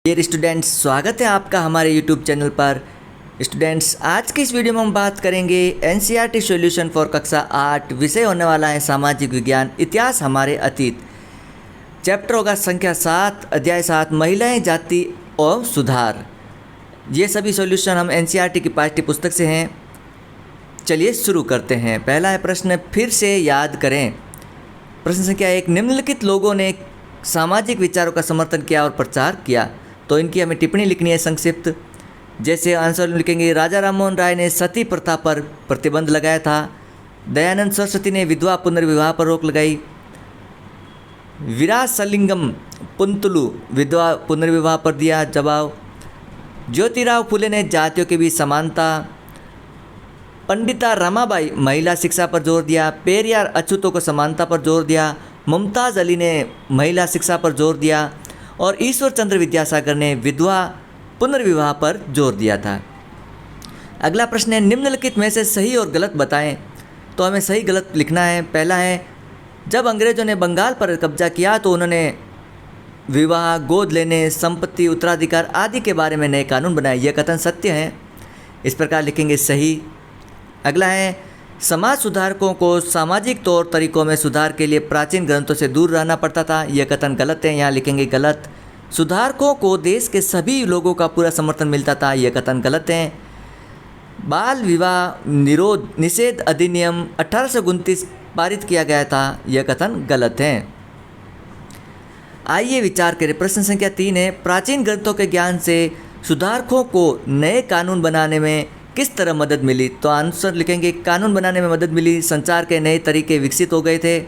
Dear students, स्वागत है आपका हमारे यूट्यूब चैनल पर। स्टूडेंट्स, आज की इस वीडियो में हम बात करेंगे एनसीईआरटी सॉल्यूशन फॉर कक्षा 8। विषय होने वाला है सामाजिक विज्ञान, इतिहास हमारे अतीत। चैप्टर होगा संख्या 7, अध्याय 7, महिलाएं, जाति और सुधार। ये सभी सॉल्यूशन हम एनसीईआरटी की पाठ्य पुस्तक से हैं। चलिए शुरू करते हैं। पहला है प्रश्न, फिर से याद करें। प्रश्न संख्या 1, निम्नलिखित लोगों ने सामाजिक विचारों का समर्थन किया और प्रचार किया। तो इनकी हमें टिप्पणी लिखनी है संक्षिप्त। जैसे आंसर लिखेंगे, राजा राममोहन राय ने सती प्रथा पर प्रतिबंध लगाया था। दयानंद सरस्वती ने विधवा पुनर्विवाह पर रोक लगाई। वीरासलिंगम पुंतलु विधवा पुनर्विवाह पर दिया जवाब। ज्योतिराव फुले ने जातियों के बीच समानता। पंडिता रमाबाई महिला शिक्षा पर जोर दिया। पेरियार अछूतों को समानता पर जोर दिया। मुमताज़ अली ने महिला शिक्षा पर जोर दिया और ईश्वर चंद्र विद्यासागर ने विधवा पुनर्विवाह पर जोर दिया था। अगला प्रश्न है, निम्नलिखित में से सही और गलत बताएं। तो हमें सही गलत लिखना है। पहला है, जब अंग्रेज़ों ने बंगाल पर कब्जा किया तो उन्होंने विवाह, गोद लेने, संपत्ति, उत्तराधिकार आदि के बारे में नए कानून बनाए। यह कथन सत्य है, इस प्रकार लिखेंगे सही। अगला है, समाज सुधारकों को सामाजिक तौर तरीकों में सुधार के लिए प्राचीन ग्रंथों से दूर रहना पड़ता था। यह कथन गलत है, यहाँ लिखेंगे गलत। सुधारकों को देश के सभी लोगों का पूरा समर्थन मिलता था। यह कथन गलत है। बाल विवाह निषेध अधिनियम 1829 पारित किया गया था। यह कथन गलत है। आइए विचार करें। प्रश्न संख्या 3 है, प्राचीन ग्रंथों के ज्ञान से सुधारकों को नए कानून बनाने में किस तरह मदद मिली। तो आंसर लिखेंगे, कानून बनाने में मदद मिली। संचार के नए तरीके विकसित हो गए थे।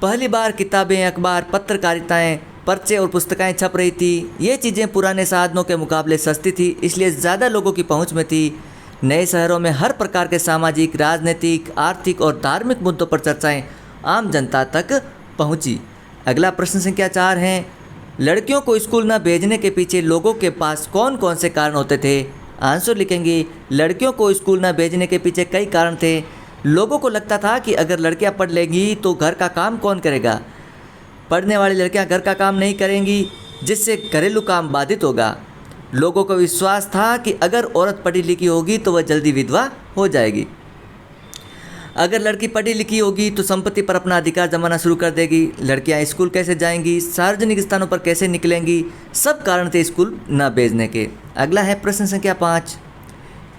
पहली बार किताबें, अखबार, पत्रकारिताएं, पर्चे और पुस्तकें छप रही थी। ये चीज़ें पुराने साधनों के मुकाबले सस्ती थी, इसलिए ज़्यादा लोगों की पहुंच में थी। नए शहरों में हर प्रकार के सामाजिक, राजनीतिक, आर्थिक और धार्मिक मुद्दों पर चर्चाएं आम जनता तक पहुंची। अगला प्रश्न संख्या 4 है, लड़कियों को स्कूल न भेजने के पीछे लोगों के पास कौन कौन से कारण होते थे। आंसर लिखेंगे, लड़कियों को स्कूल न भेजने के पीछे कई कारण थे। लोगों को लगता था कि अगर लड़कियां पढ़ लेंगी तो घर का काम कौन करेगा। पढ़ने वाली लड़कियां घर का काम नहीं करेंगी, जिससे घरेलू काम बाधित होगा। लोगों को विश्वास था कि अगर औरत पढ़ी लिखी होगी तो वह जल्दी विधवा हो जाएगी। अगर लड़की पढ़ी लिखी होगी तो संपत्ति पर अपना अधिकार जमाना शुरू कर देगी। लड़कियां स्कूल कैसे जाएंगी, सार्वजनिक स्थानों पर कैसे निकलेंगी, सब कारण थे स्कूल न भेजने के। अगला है प्रश्न संख्या 5,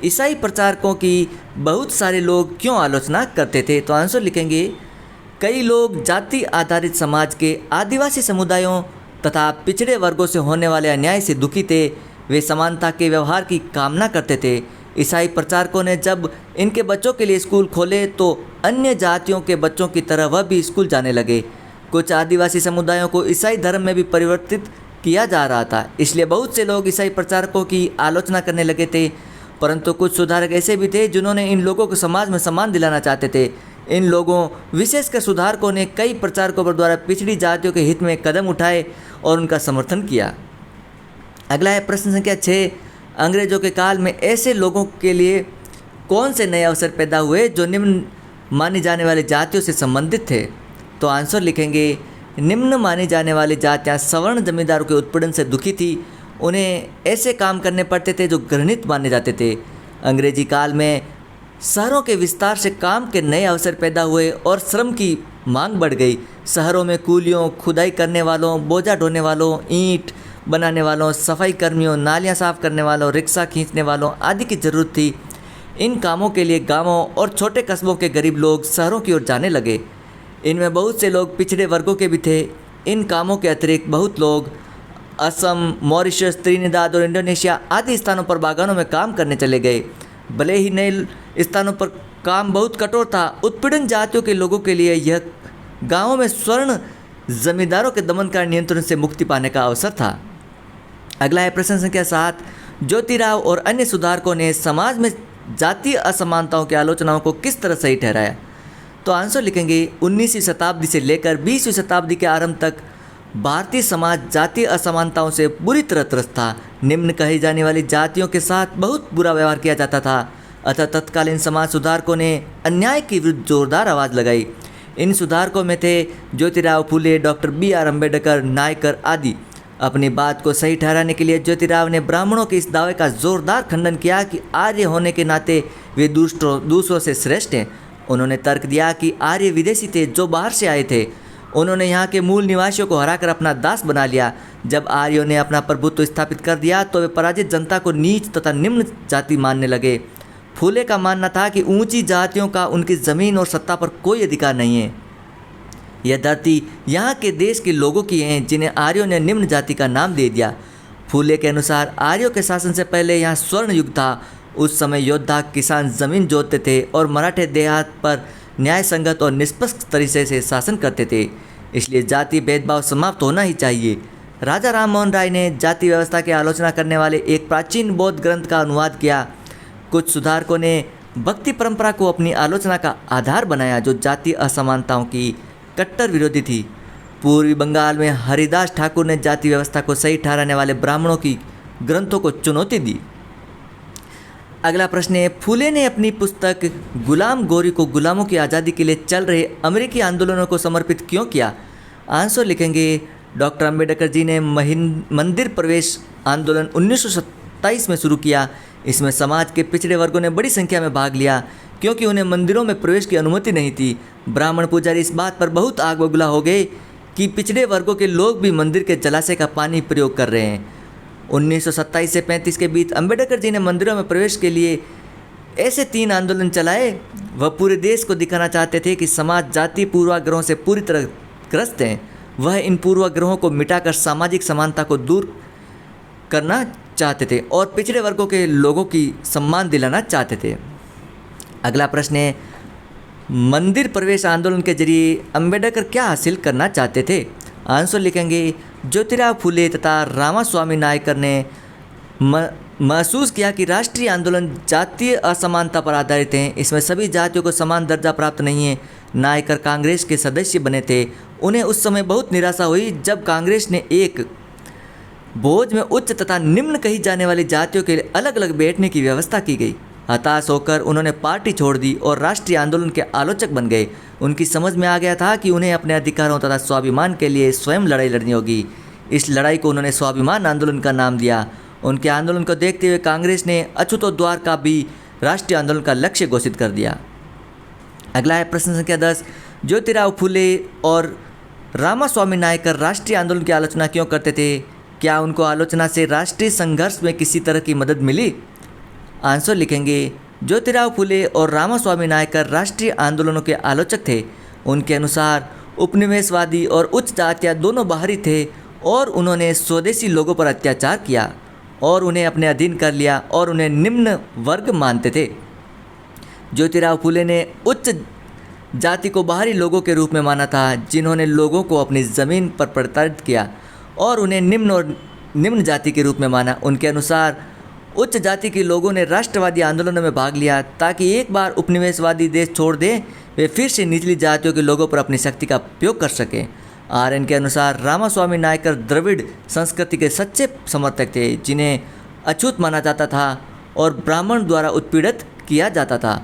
ईसाई प्रचारकों की बहुत सारे लोग क्यों आलोचना करते थे। तो आंसर लिखेंगे, कई लोग जाति आधारित समाज के आदिवासी समुदायों तथा पिछड़े वर्गों से होने वाले अन्याय से दुखी थे। वे समानता के व्यवहार की कामना करते थे। ईसाई प्रचारकों ने जब इनके बच्चों के लिए स्कूल खोले तो अन्य जातियों के बच्चों की तरह वह भी स्कूल जाने लगे। कुछ आदिवासी समुदायों को ईसाई धर्म में भी परिवर्तित किया जा रहा था, इसलिए बहुत से लोग ईसाई प्रचारकों की आलोचना करने लगे थे। परंतु कुछ सुधारक ऐसे भी थे जिन्होंने इन लोगों को समाज में सम्मान दिलाना चाहते थे। इन लोगों, विशेषकर सुधारकों ने कई प्रचारकों पर द्वारा पिछड़ी जातियों के हित में कदम उठाए और उनका समर्थन किया। अगला है प्रश्न संख्या 6, अंग्रेजों के काल में ऐसे लोगों के लिए कौन से नए अवसर पैदा हुए जो निम्न मानी जाने वाली जातियों से संबंधित थे। तो आंसर लिखेंगे, निम्न मानी जाने वाली जातियाँ सवर्ण जमींदारों के उत्पीड़न से दुखी थी। उन्हें ऐसे काम करने पड़ते थे जो घृणित माने जाते थे। अंग्रेजी काल में शहरों के विस्तार से काम के नए अवसर पैदा हुए और श्रम की मांग बढ़ गई। शहरों में कूलियों, खुदाई करने वालों, बोझा ढोने वालों, ईंट बनाने वालों, सफाई कर्मियों, नालियाँ साफ करने वालों, रिक्शा खींचने वालों आदि की ज़रूरत थी। इन कामों के लिए गांवों और छोटे कस्बों के गरीब लोग शहरों की ओर जाने लगे। इनमें बहुत से लोग पिछड़े वर्गों के भी थे। इन कामों के अतिरिक्त बहुत लोग असम, मॉरिशस, त्रिनिदाद और इंडोनेशिया आदि स्थानों पर बागानों में काम करने चले गए। भले ही नए स्थानों पर काम बहुत कठोर था, उत्पीड़न जातियों के लोगों के लिए यह गाँवों में स्वर्ण जमींदारों के दमनकारी नियंत्रण से मुक्ति पाने का अवसर था। अगला है प्रश्न संख्या 7, ज्योतिराव और अन्य सुधारकों ने समाज में जातीय असमानताओं की आलोचनाओं को किस तरह सही ठहराया। तो आंसर लिखेंगे, 19वीं शताब्दी से लेकर 20वीं शताब्दी के आरंभ तक भारतीय समाज जातीय असमानताओं से बुरी तरह त्रस्त था। निम्न कही जाने वाली जातियों के साथ बहुत बुरा व्यवहार किया जाता था। अतः तत्कालीन समाज सुधारकों ने अन्याय के विरुद्ध जोरदार आवाज़ लगाई। इन सुधारकों में थे Jyotirao Phule, doctor B R Ambedkar, Naicker आदि। अपनी बात को सही ठहराने के लिए ज्योतिराव ने ब्राह्मणों के इस दावे का जोरदार खंडन किया कि आर्य होने के नाते वे दूसरों से श्रेष्ठ हैं। उन्होंने तर्क दिया कि आर्य विदेशी थे जो बाहर से आए थे। उन्होंने यहाँ के मूल निवासियों को हराकर अपना दास बना लिया। जब आर्यों ने अपना प्रभुत्व स्थापित कर दिया तो वे पराजित जनता को नीच तथा निम्न जाति मानने लगे। फूले का मानना था कि ऊंची जातियों का उनकी ज़मीन और सत्ता पर कोई अधिकार नहीं है। यह धरती यहाँ के देश के लोगों की है जिन्हें आर्यों ने निम्न जाति का नाम दे दिया। फूले के अनुसार आर्यों के शासन से पहले यहाँ स्वर्ण युग था। उस समय योद्धा किसान जमीन जोतते थे और मराठे देहात पर न्याय संगत और निष्पक्ष तरीके से शासन करते थे। इसलिए जाति भेदभाव समाप्त होना ही चाहिए। राजा राम मोहन राय ने जाति व्यवस्था की आलोचना करने वाले एक प्राचीन बौद्ध ग्रंथ का अनुवाद किया। कुछ सुधारकों ने भक्ति परंपरा को अपनी आलोचना का आधार बनाया जो जाति असमानताओं की कट्टर विरोधी थी। पूर्वी बंगाल में हरिदास ठाकुर ने जाति व्यवस्था को सही ठहराने वाले ब्राह्मणों की ग्रंथों को चुनौती दी। अगला प्रश्न है, फूले ने अपनी पुस्तक गुलाम गोरी को गुलामों की आज़ादी के लिए चल रहे अमेरिकी आंदोलनों को समर्पित क्यों किया? आंसर लिखेंगे, डॉक्टर अंबेडकर जी ने मंदिर प्रवेश आंदोलन 1927 में शुरू किया। इसमें समाज के पिछड़े वर्गों ने बड़ी संख्या में भाग लिया क्योंकि उन्हें मंदिरों में प्रवेश की अनुमति नहीं थी। ब्राह्मण पुजारी इस बात पर बहुत आग बबूला हो गए कि पिछड़े वर्गों के लोग भी मंदिर के जलाशय का पानी प्रयोग कर रहे हैं। 1927 से 35 के बीच अंबेडकर जी ने मंदिरों में प्रवेश के लिए ऐसे 3 आंदोलन चलाए। वह पूरे देश को दिखाना चाहते थे कि समाज जाति पूर्वाग्रहों से पूरी तरह ग्रस्त है। वह इन पूर्वाग्रहों को मिटाकर सामाजिक समानता को दूर करना चाहते थे और पिछड़े वर्गों के लोगों की सम्मान दिलाना चाहते थे। अगला प्रश्न है, मंदिर प्रवेश आंदोलन के जरिए अंबेडकर क्या हासिल करना चाहते थे? आंसर लिखेंगे, ज्योतिराव फूले तथा रामास्वामी नायकर ने महसूस किया कि राष्ट्रीय आंदोलन जातीय असमानता पर आधारित हैं। इसमें सभी जातियों को समान दर्जा प्राप्त नहीं है। नायकर कांग्रेस के सदस्य बने थे। उन्हें उस समय बहुत निराशा हुई जब कांग्रेस ने एक भोज में उच्च तथा निम्न कही जाने वाली जातियों के लिए अलग अलग बैठने की व्यवस्था की गई। हताश होकर उन्होंने पार्टी छोड़ दी और राष्ट्रीय आंदोलन के आलोचक बन गए। उनकी समझ में आ गया था कि उन्हें अपने अधिकारों तथा स्वाभिमान के लिए स्वयं लड़ाई लड़नी होगी। इस लड़ाई को उन्होंने स्वाभिमान आंदोलन का नाम दिया। उनके आंदोलन को देखते हुए कांग्रेस ने अछूतोद्वार का भी राष्ट्रीय आंदोलन का लक्ष्य घोषित कर दिया। अगला है प्रश्न संख्या 10, ज्योतिराव फूले और रामास्वामी नायकर राष्ट्रीय आंदोलन की आलोचना क्यों करते थे? क्या उनको आलोचना से राष्ट्रीय संघर्ष में किसी तरह की मदद मिली? आंसर लिखेंगे, ज्योतिराव फूले और रामास्वामी नायकर राष्ट्रीय आंदोलनों के आलोचक थे। उनके अनुसार उपनिवेशवादी और उच्च जातियाँ दोनों बाहरी थे और उन्होंने स्वदेशी लोगों पर अत्याचार किया और उन्हें अपने अधीन कर लिया और उन्हें निम्न वर्ग मानते थे। ज्योतिराव फूले ने उच्च जाति को बाहरी लोगों के रूप में माना था जिन्होंने लोगों को अपनी ज़मीन पर प्रताड़ित किया और उन्हें निम्न जाति के रूप में माना। उनके अनुसार उच्च जाति के लोगों ने राष्ट्रवादी आंदोलनों में भाग लिया ताकि एक बार उपनिवेशवादी देश छोड़ दें वे फिर से निचली जातियों के लोगों पर अपनी शक्ति का उपयोग कर सकें। आरएन के अनुसार रामास्वामी नायकर द्रविड़ संस्कृति के सच्चे समर्थक थे जिन्हें अछूत माना जाता था और ब्राह्मण द्वारा उत्पीड़ित किया जाता था।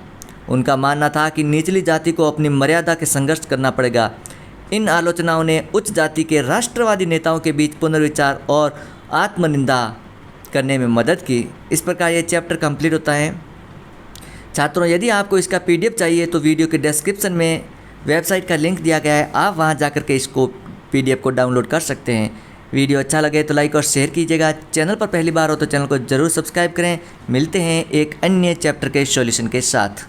उनका मानना था कि निचली जाति को अपनी मर्यादा के संघर्ष करना पड़ेगा। इन आलोचनाओं ने उच्च जाति के राष्ट्रवादी नेताओं के बीच पुनर्विचार और आत्मनिंदा करने में मदद की। इस प्रकार ये चैप्टर कंप्लीट होता है। छात्रों, यदि आपको इसका PDF चाहिए तो वीडियो के डिस्क्रिप्शन में वेबसाइट का लिंक दिया गया है, आप वहां जाकर के इसको PDF को डाउनलोड कर सकते हैं। वीडियो अच्छा लगे तो लाइक और शेयर कीजिएगा। चैनल पर पहली बार हो तो चैनल को ज़रूर सब्सक्राइब करें। मिलते हैं एक अन्य चैप्टर के सॉल्यूशन के साथ।